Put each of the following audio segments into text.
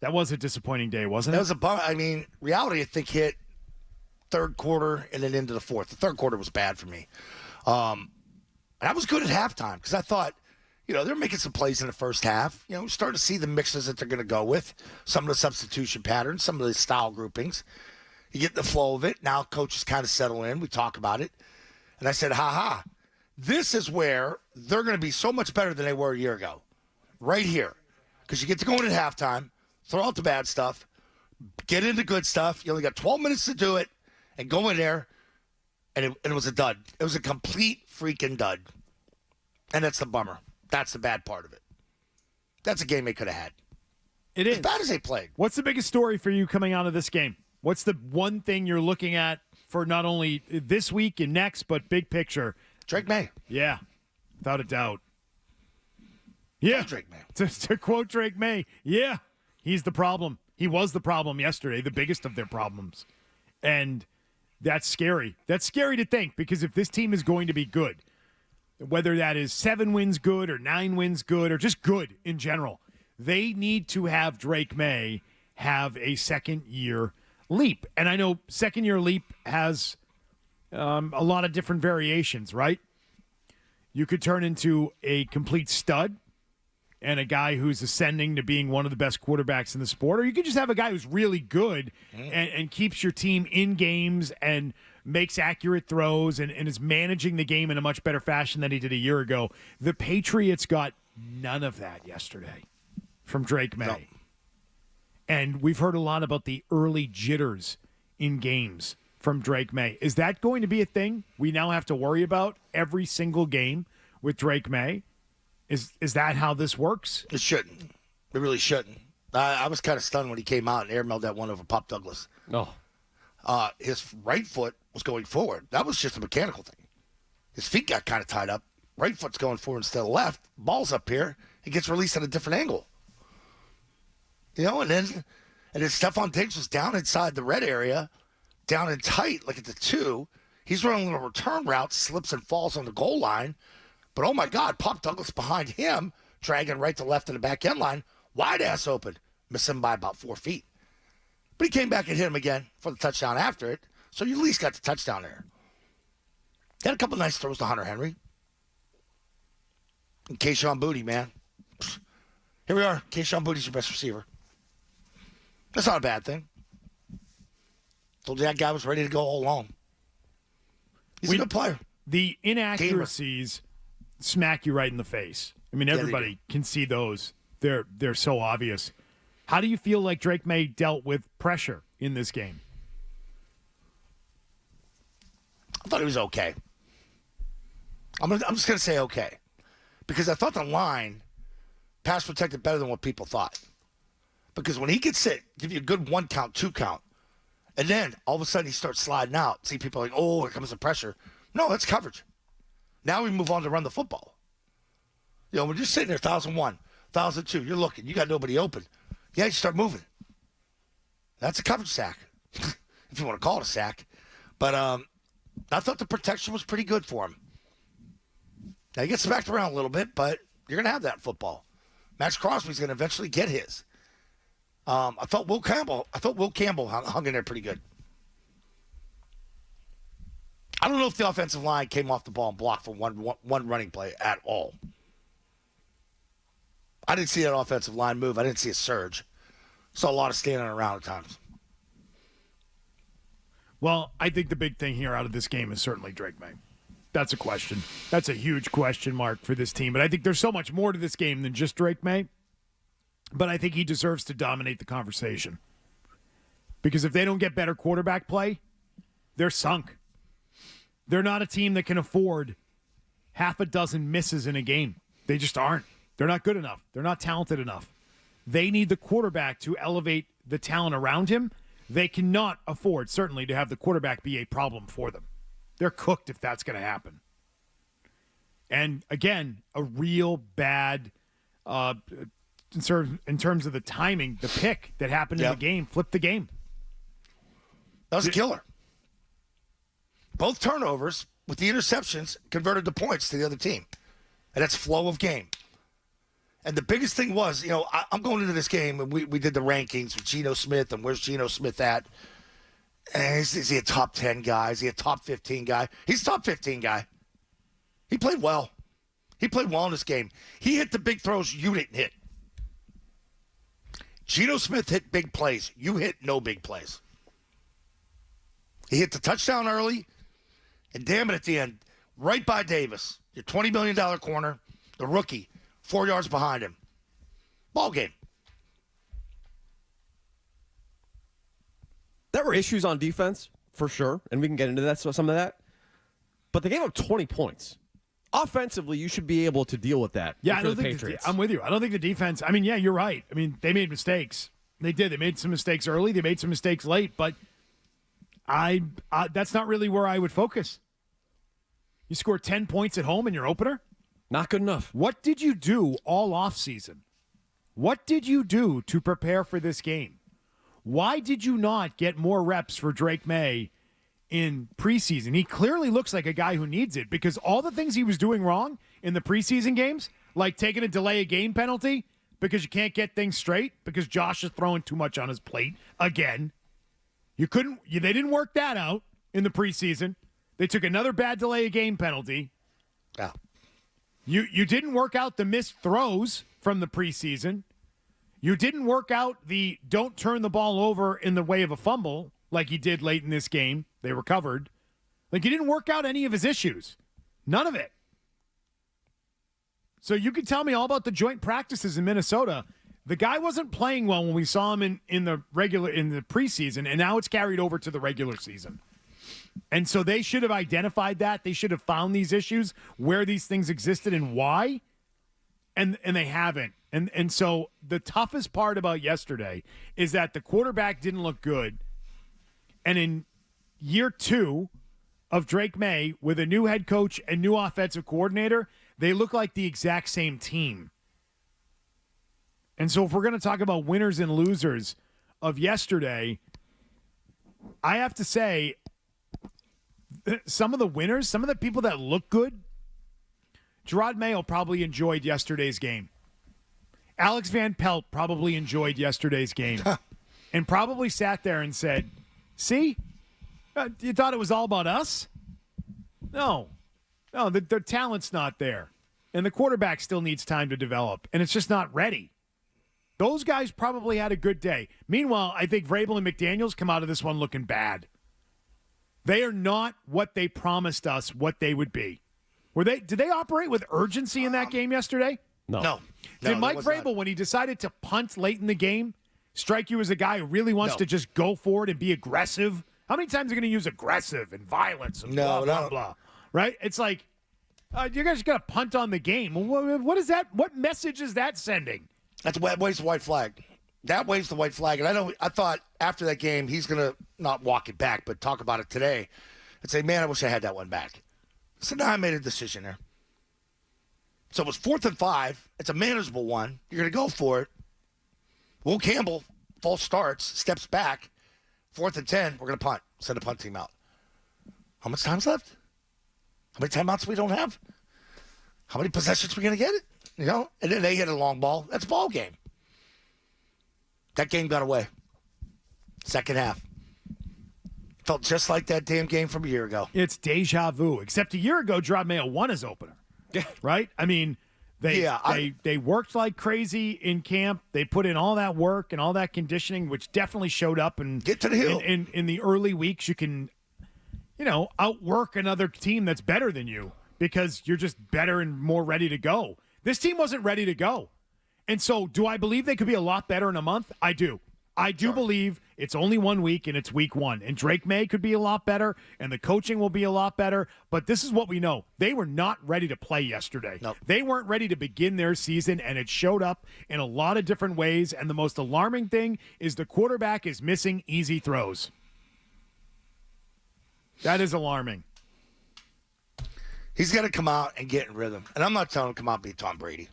That was a disappointing day, wasn't it? That was a bummer. I mean, reality, I think, hit third quarter and then into the fourth. The third quarter was bad for me. And I was good at halftime because I thought, they're making some plays in the first half. Starting to see the mixes that they're going to go with, some of the substitution patterns, some of the style groupings. You get the flow of it. Now coaches kind of settle in. We talk about it. And I said, this is where they're going to be so much better than they were a year ago. Right here. Because you get to go in at halftime, throw out the bad stuff, get into good stuff. You only got 12 minutes to do it, and go in there, and it was a dud. It was a complete freaking dud. And that's the bummer. That's the bad part of it. That's a game they could have had. It is. As bad as they played. What's the biggest story for you coming out of this game? What's the one thing you're looking at for not only this week and next, but big picture? Drake Maye. Yeah, without a doubt. Yeah, Drake Maye. To quote Drake Maye, yeah, he's the problem. He was the problem yesterday, the biggest of their problems. And that's scary. That's scary to think, because if this team is going to be good, whether that is 7 wins good or 9 wins good or just good in general, they need to have Drake Maye have a second-year leap. And I know second-year leap has a lot of different variations, right? You could turn into a complete stud and a guy who's ascending to being one of the best quarterbacks in the sport, or you could just have a guy who's really good and keeps your team in games and makes accurate throws and is managing the game in a much better fashion than he did a year ago. The Patriots got none of that yesterday from Drake Maye. No. And we've heard a lot about the early jitters in games from Drake Maye. Is that going to be a thing we now have to worry about every single game with Drake Maye? Is that how this works? It shouldn't. It really shouldn't. I was kind of stunned when he came out and airmailed that one over Pop Douglas. Oh. His right foot was going forward. That was just a mechanical thing. His feet got kind of tied up. Right foot's going forward instead of left. Ball's up here. He gets released at a different angle. And then Stephon Diggs was down inside the red area, down and tight, like at the 2. He's running a little return route, slips and falls on the goal line. But, oh, my God, Pop Douglas behind him, dragging right to left in the back end line, wide-ass open, missing him by about 4 feet. But he came back and hit him again for the touchdown after it, so you at least got the touchdown there. He had a couple nice throws to Hunter Henry. And Kayshon Boutte, man. Here we are. Kayshon Boutte's your best receiver. That's not a bad thing. Told you that guy was ready to go all along. He's a good player. The inaccuracies smack you right in the face. I mean, everybody can see those. They're so obvious. How do you feel like Drake Maye dealt with pressure in this game? I thought he was okay. I'm just going to say okay. Because I thought the line pass protected better than what people thought. Because when he gets hit, give you a good 1 count, 2 count, and then all of a sudden he starts sliding out. See people like, oh, here comes the pressure. No, that's coverage. Now we move on to run the football. We're just sitting there, 1,001, 1,002. You're looking. You got nobody open. Yeah, you start moving. That's a coverage sack, if you want to call it a sack. But I thought the protection was pretty good for him. Now, he gets smacked around a little bit, but you're going to have that in football. Max Crosby's going to eventually get his. I thought Will Campbell hung in there pretty good. I don't know if the offensive line came off the ball and blocked for one running play at all. I didn't see that offensive line move. I didn't see a surge. Saw a lot of standing around at times. Well, I think the big thing here out of this game is certainly Drake Maye. That's a question. That's a huge question mark for this team. But I think there's so much more to this game than just Drake Maye. But I think he deserves to dominate the conversation. Because if they don't get better quarterback play, they're sunk. They're not a team that can afford half a dozen misses in a game. They just aren't. They're not good enough. They're not talented enough. They need the quarterback to elevate the talent around him. They cannot afford, certainly, to have the quarterback be a problem for them. They're cooked if that's going to happen. And, again, a real bad, in terms of the timing, the pick that happened in the game, flipped the game. That was a killer. Both turnovers with the interceptions converted to points to the other team. And that's flow of game. And the biggest thing was, I'm going into this game, and we did the rankings with Geno Smith, and where's Geno Smith at? And is he a top 10 guy? Is he a top 15 guy? He's a top 15 guy. He played well. He played well in this game. He hit the big throws you didn't hit. Geno Smith hit big plays. You hit no big plays. He hit the touchdown early, and damn it, at the end, right by Davis, your $20 million corner, the rookie, 4 yards behind him. Ball game. There were issues on defense, for sure, and we can get into that, some of that. But they gave up 20 points. Offensively, you should be able to deal with that. Yeah, I don't the think Patriots. I'm with you. I don't think the defense. I mean, yeah, you're right. I mean, they made mistakes. They did. They made some mistakes early. They made some mistakes late. But that's not really where I would focus. You scored 10 points at home in your opener. Not good enough. What did you do all offseason? What did you do to prepare for this game? Why did you not get more reps for Drake Maye in preseason? He clearly looks like a guy who needs it because all the things he was doing wrong in the preseason games, like taking a delay of game penalty because you can't get things straight because Josh is throwing too much on his plate again. They didn't work that out in the preseason. They took another bad delay of game penalty. Yeah. You didn't work out the missed throws from the preseason. You didn't work out the don't turn the ball over in the way of a fumble like he did late in this game. They recovered. Like, he didn't work out any of his issues. None of it. So you can tell me all about the joint practices in Minnesota. The guy wasn't playing well when we saw him in the preseason, and now it's carried over to the regular season. And so they should have identified that. They should have found these issues, where these things existed and why. And they haven't. And so the toughest part about yesterday is that the quarterback didn't look good. And in year 2 of Drake Maye, with a new head coach and new offensive coordinator, they look like the exact same team. And so if we're going to talk about winners and losers of yesterday, I have to say some of the winners, some of the people that look good, Gerard Mayo probably enjoyed yesterday's game. Alex Van Pelt probably enjoyed yesterday's game and probably sat there and said, see, you thought it was all about us? No, the talent's not there. And the quarterback still needs time to develop, and it's just not ready. Those guys probably had a good day. Meanwhile, I think Vrabel and McDaniels come out of this one looking bad. They are not what they promised us what they would be. Did they operate with urgency in that game yesterday? No. Did Mike Vrabel, not. when he decided to punt late in the game, strike you as a guy who really wants to just go for it and be aggressive? How many times are you going to use aggressive and violence and blah, blah, blah? Right? It's like, you guys got to punt on the game. What is that? What message is that sending? That waves the white flag. That waves the white flag. And I thought after that game, he's going to not walk it back, but talk about it today and say, man, I wish I had that one back. So now I made a decision there. So it was 4th and 5. It's a manageable one. You're going to go for it. Will Campbell, false starts, steps back. 4th and 10, we're going to punt. Send the punt team out. How much time's left? How many timeouts we don't have? How many possessions we going to get it? And then they hit a long ball. That's ball game. That game got away. Second half. Felt just like that damn game from a year ago. It's deja vu. Except a year ago, Gerard Mayo won his opener. Right? I mean, they worked like crazy in camp. They put in all that work and all that conditioning, which definitely showed up. And get to the hill. In the early weeks, you can, outwork another team that's better than you because you're just better and more ready to go. This team wasn't ready to go. And so do I believe they could be a lot better in a month? I do. I do believe it's only 1 week and it's week 1. And Drake Maye could be a lot better and the coaching will be a lot better. But this is what we know. They were not ready to play yesterday. Nope. They weren't ready to begin their season, and it showed up in a lot of different ways. And the most alarming thing is the quarterback is missing easy throws. That is alarming. He's got to come out and get in rhythm. And I'm not telling him to come out and be Tom Brady.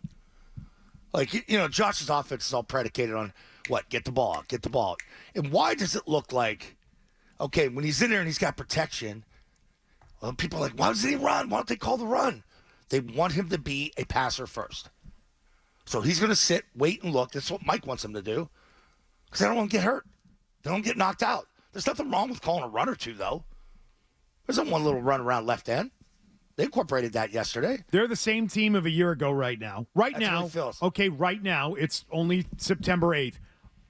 Like, Josh's offense is all predicated on what? Get the ball out, get the ball out. And why does it look like, okay, when he's in there and he's got protection, well, people are like, why doesn't he run? Why don't they call the run? They want him to be a passer first. So he's going to sit, wait, and look. That's what Mike wants him to do because they don't want to get hurt. They don't get knocked out. There's nothing wrong with calling a run or two, though. There's a one little run around left end. They incorporated that yesterday. They're the same team of a year ago right now. Right That's how it feels. okay, right now, it's only September 8th.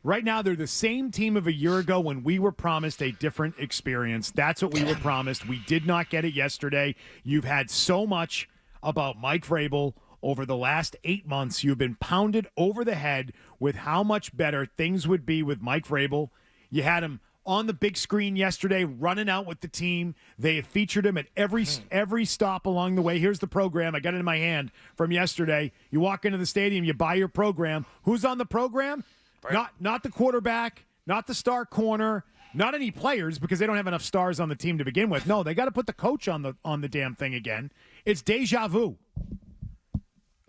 Right now, they're the same team of a year ago when we were promised a different experience. That's what we were promised. We did not get it yesterday. You've had so much about Mike Vrabel over the last 8 months. You've been pounded over the head with how much better things would be with Mike Vrabel. You had him on the big screen yesterday, running out with the team. They have featured him at every stop along the way. Here's the program. I got it in my hand from yesterday. You walk into the stadium, you buy your program. Who's on the program? Right. Not the quarterback, not the star corner, not any players because they don't have enough stars on the team to begin with. No, they got to put the coach on the damn thing again. It's deja vu.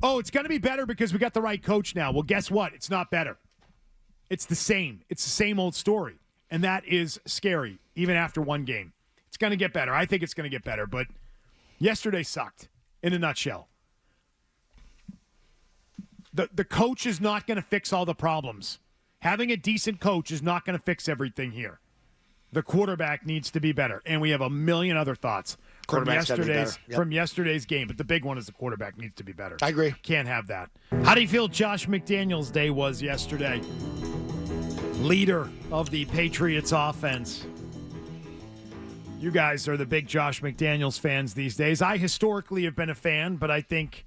Oh, it's going to be better because we got the right coach now. Well, guess what? It's not better. It's the same. It's the same old story. And that is scary, even after one game. It's going to get better. I think it's going to get better, but yesterday sucked in a nutshell. The coach is not going to fix all the problems. Having a decent coach is not going to fix everything here. The quarterback needs to be better. And we have a million other thoughts from yesterday's game. But the big one is the quarterback needs to be better. I agree. Can't have that. How do you feel Josh McDaniels' day was yesterday? Leader of the Patriots offense. You guys are the big Josh McDaniels fans these days. I historically have been a fan, but I think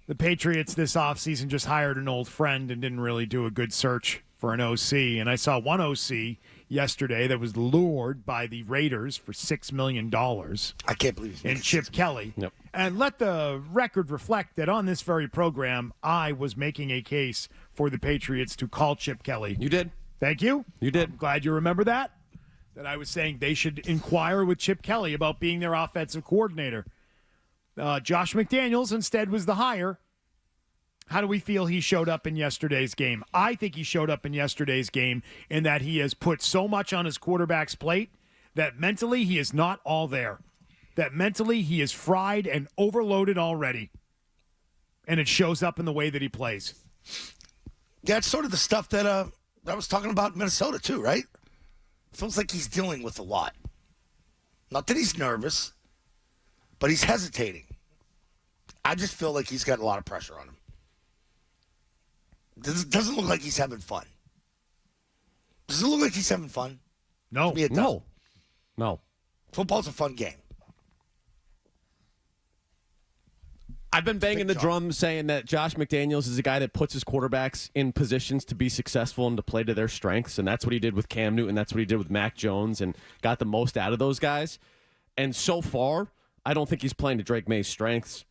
the Patriots this offseason just hired an old friend and didn't really do a good search for an OC. And I saw one OC yesterday that was lured by the Raiders for $6 million. I can't believe and Chip Kelly. Yep. And let the record reflect that on this very program, I was making a case for the Patriots to call Chip Kelly. You did. Thank you. You did. I'm glad you remember that. That I was saying they should inquire with Chip Kelly about being their offensive coordinator. Josh McDaniels instead was the hire. How do we feel he showed up in yesterday's game? I think he showed up in yesterday's game in that he has put so much on his quarterback's plate that mentally he is not all there. That mentally he is fried and overloaded already. And it shows up in the way that he plays. Yeah, it's sort of the stuff that I was talking about in Minnesota too, right? Feels like he's dealing with a lot. Not that he's nervous, but he's hesitating. I just feel like he's got a lot of pressure on him. Doesn't look like he's having fun. Does it look like he's having fun? No. To me, it doesn't. No. Football's a fun game. I've been banging the drum saying that Josh McDaniels is a guy that puts his quarterbacks in positions to be successful and to play to their strengths, and that's what he did with Cam Newton. That's what he did with Mac Jones and got the most out of those guys. And so far, I don't think he's playing to Drake May's strengths.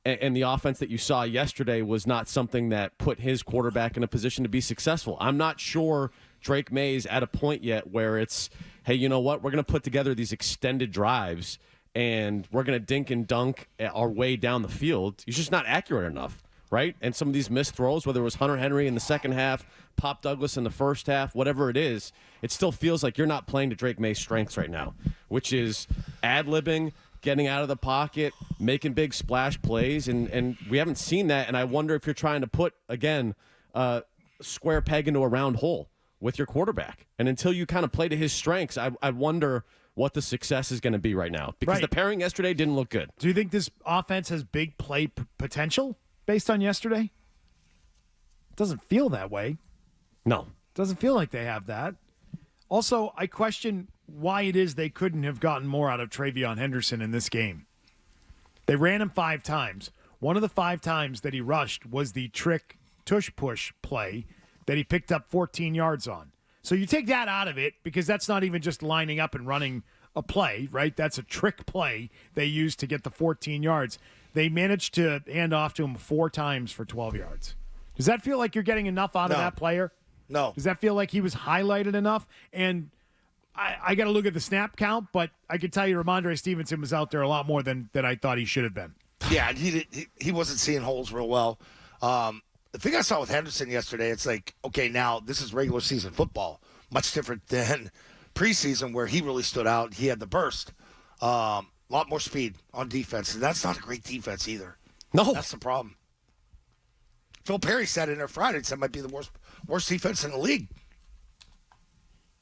And the offense that you saw yesterday was not something that put his quarterback in a position to be successful. I'm not sure Drake May's at a point yet where it's, hey, you know what? We're going to put together these extended drives and we're going to dink and dunk our way down the field. He's just not accurate enough, right? And some of these missed throws, whether it was Hunter Henry in the second half, Pop Douglas in the first half, whatever it is, it still feels like you're not playing to Drake May's strengths right now, which is ad-libbing, getting out of the pocket, making big splash plays, and we haven't seen that. And I wonder if you're trying to put, again, a square peg into a round hole with your quarterback. And until you kind of play to his strengths, I wonder what the success is going to be right now. Because the pairing yesterday didn't look good. Do you think this offense has big play potential based on yesterday? It doesn't feel that way. No. Doesn't feel like they have that. Also, I question why it is they couldn't have gotten more out of Travion Henderson in this game. They ran him 5 times. One of the 5 times that he rushed was the trick tush-push play that he picked up 14 yards on. So you take that out of it because that's not even just lining up and running a play, right? That's a trick play they used to get the 14 yards. They managed to hand off to him 4 times for 12 yards. Does that feel like you're getting enough out of that player? No. Does that feel like he was highlighted enough? And I got to look at the snap count, but I can tell you Ramondre Stevenson was out there a lot more than I thought he should have been. Yeah, he wasn't seeing holes real well. The thing I saw with Henderson yesterday, it's like, okay, now this is regular season football. Much different than preseason where he really stood out. He had the burst. A lot more speed on defense, and that's not a great defense either. No. That's the problem. Phil Perry said in there Friday, it said it might be the worst defense in the league.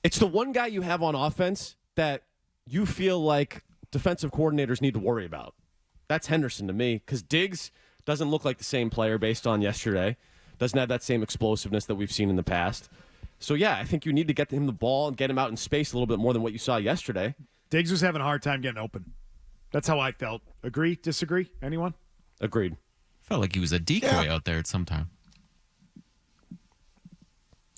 It's the one guy you have on offense that you feel like defensive coordinators need to worry about. That's Henderson to me, because Diggs doesn't look like the same player based on yesterday. Doesn't have that same explosiveness that we've seen in the past. So, yeah, I think you need to get him the ball and get him out in space a little bit more than what you saw yesterday. Diggs was having a hard time getting open. That's how I felt. Agree? Disagree? Anyone? Agreed. Felt like he was a decoy out there at some time.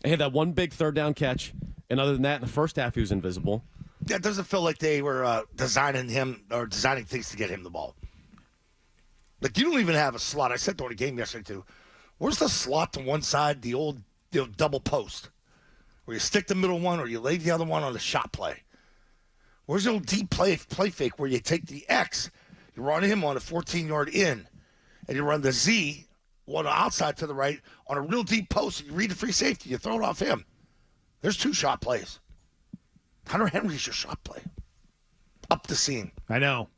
He had that one big third down catch, and other than that, in the first half, he was invisible. Yeah, it doesn't feel like they were designing things to get him the ball. Like, you don't even have a slot. I said during the game yesterday, too. Where's the slot to one side, the old double post, where you stick the middle one or you lay the other one on the shot play? Where's the old deep play fake where you take the X, you run him on a 14-yard in, and you run the Z, one outside to the right, on a real deep post, and you read the free safety, you throw it off him. There's 2 shot plays. Hunter Henry's your shot play. Up the seam. I know.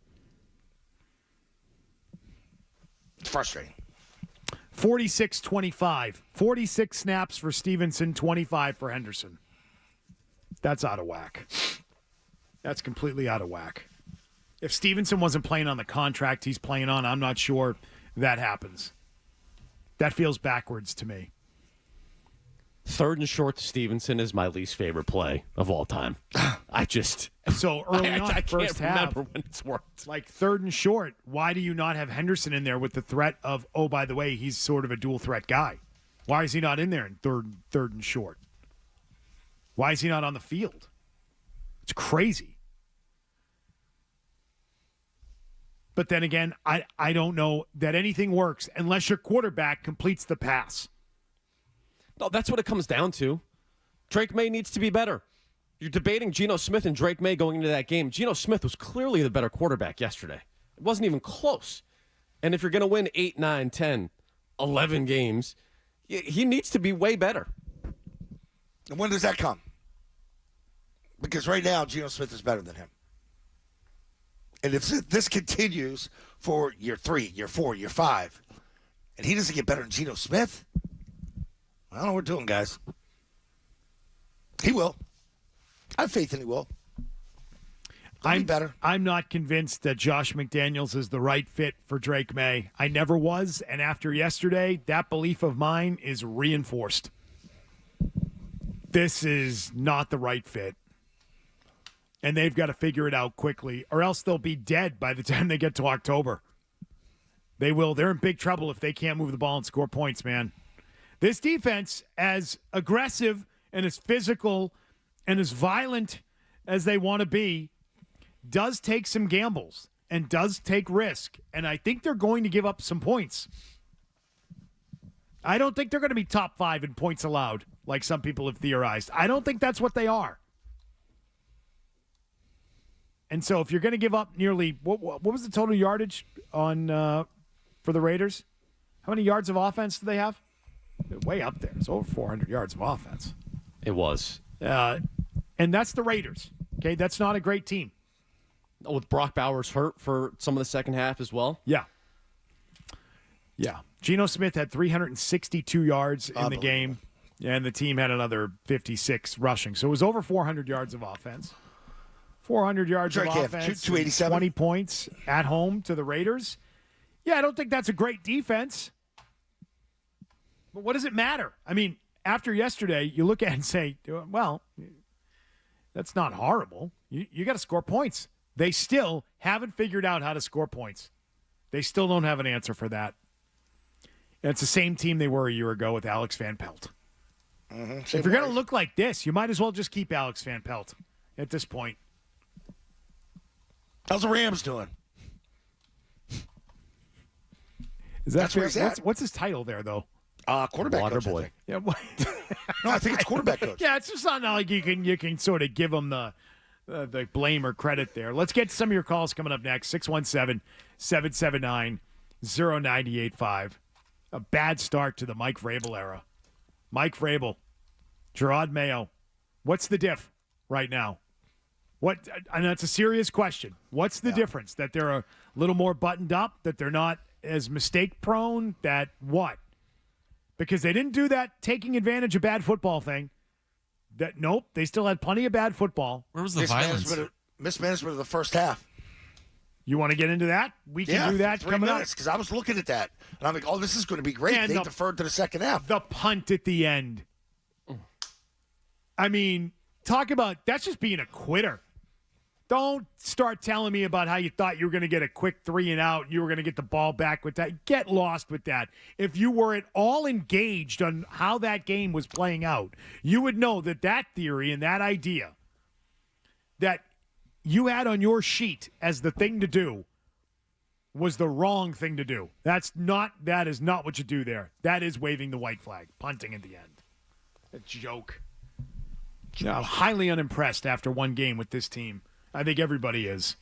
It's frustrating. 46-25. 46 snaps for Stevenson, 25 for Henderson. That's out of whack. That's completely out of whack. If Stevenson wasn't playing on the contract he's playing on, I'm not sure that happens. That feels backwards to me. Third and short to Stevenson is my least favorite play of all time. So early on, I first can't half, remember when it's worked. like third and short, why do you not have Henderson in there with the threat of, oh, by the way, he's sort of a dual threat guy? Why is he not in there in third and short? Why is he not on the field? It's crazy. But then again, I don't know that anything works unless your quarterback completes the pass. No, that's what it comes down to. Drake Maye needs to be better. You're debating Geno Smith and Drake Maye going into that game. Geno Smith was clearly the better quarterback yesterday. It wasn't even close. And if you're going to win 8, 9, 10, 11 games, he needs to be way better. And when does that come? Because right now, Geno Smith is better than him. And if this continues for year 3, year 4, year 5, and he doesn't get better than Geno Smith, I don't know what we're doing, guys. He will. I have faith in he will. I'm better. I'm not convinced that Josh McDaniels is the right fit for Drake Maye. I never was, and after yesterday, that belief of mine is reinforced. This is not the right fit. And they've got to figure it out quickly, or else they'll be dead by the time they get to October. They will. They're in big trouble if they can't move the ball and score points, man. This defense, as aggressive and as physical and as violent as they want to be, does take some gambles and does take risk. And I think they're going to give up some points. I don't think they're going to be top 5 in points allowed, like some people have theorized. I don't think that's what they are. And so if you're going to give up nearly, what was the total yardage on for the Raiders? How many yards of offense do they have? Way up there. It's over 400 yards of offense. It was. And that's the Raiders. Okay, that's not a great team. With Brock Bowers hurt for some of the second half as well. Yeah. Geno Smith had 362 yards in the game, and the team had another 56 rushing. So it was over 400 yards of offense. 400 yards of offense, 287. 20 points at home to the Raiders. Yeah, I don't think that's a great defense. But what does it matter? I mean, after yesterday, you look at it and say, well, that's not horrible. You got to score points. They still haven't figured out how to score points. They still don't have an answer for that. And it's the same team they were a year ago with Alex Van Pelt. Mm-hmm. If you're going to look like this, you might as well just keep Alex Van Pelt at this point. How's the Rams doing? Is that That's where fair? he's at. What's his title there, though? Quarterback Water coach, I boy. think. Yeah, No, I think it's quarterback coach. yeah, it's just not like you can sort of give him the blame or credit there. Let's get to some of your calls coming up next. 617-779-0985. A bad start to the Mike Vrabel era. Mike Vrabel, Gerard Mayo. What's the diff right now? What? And that's a serious question. What's the difference? That they're a little more buttoned up? That they're not as mistake prone? That what? because they didn't do that taking advantage of bad football thing. Nope, they still had plenty of bad football. Where was the violence? Mismanagement of the first half. You want to get into that? We can do that 3 coming up. minutes, because I was looking at that, and I'm like, oh, this is going to be great. And They deferred to the second half. The punt at the end. I mean, talk about that's just being a quitter. Don't start telling me about how you thought you were going to get a quick 3 and out and you were going to get the ball back with that. Get lost with that. If you were at all engaged on how that game was playing out, you would know that theory and that idea that you had on your sheet as the thing to do was the wrong thing to do. That is not what you do there. That is waving the white flag, punting at the end. A joke. I'm highly unimpressed after one game with this team. I think everybody is.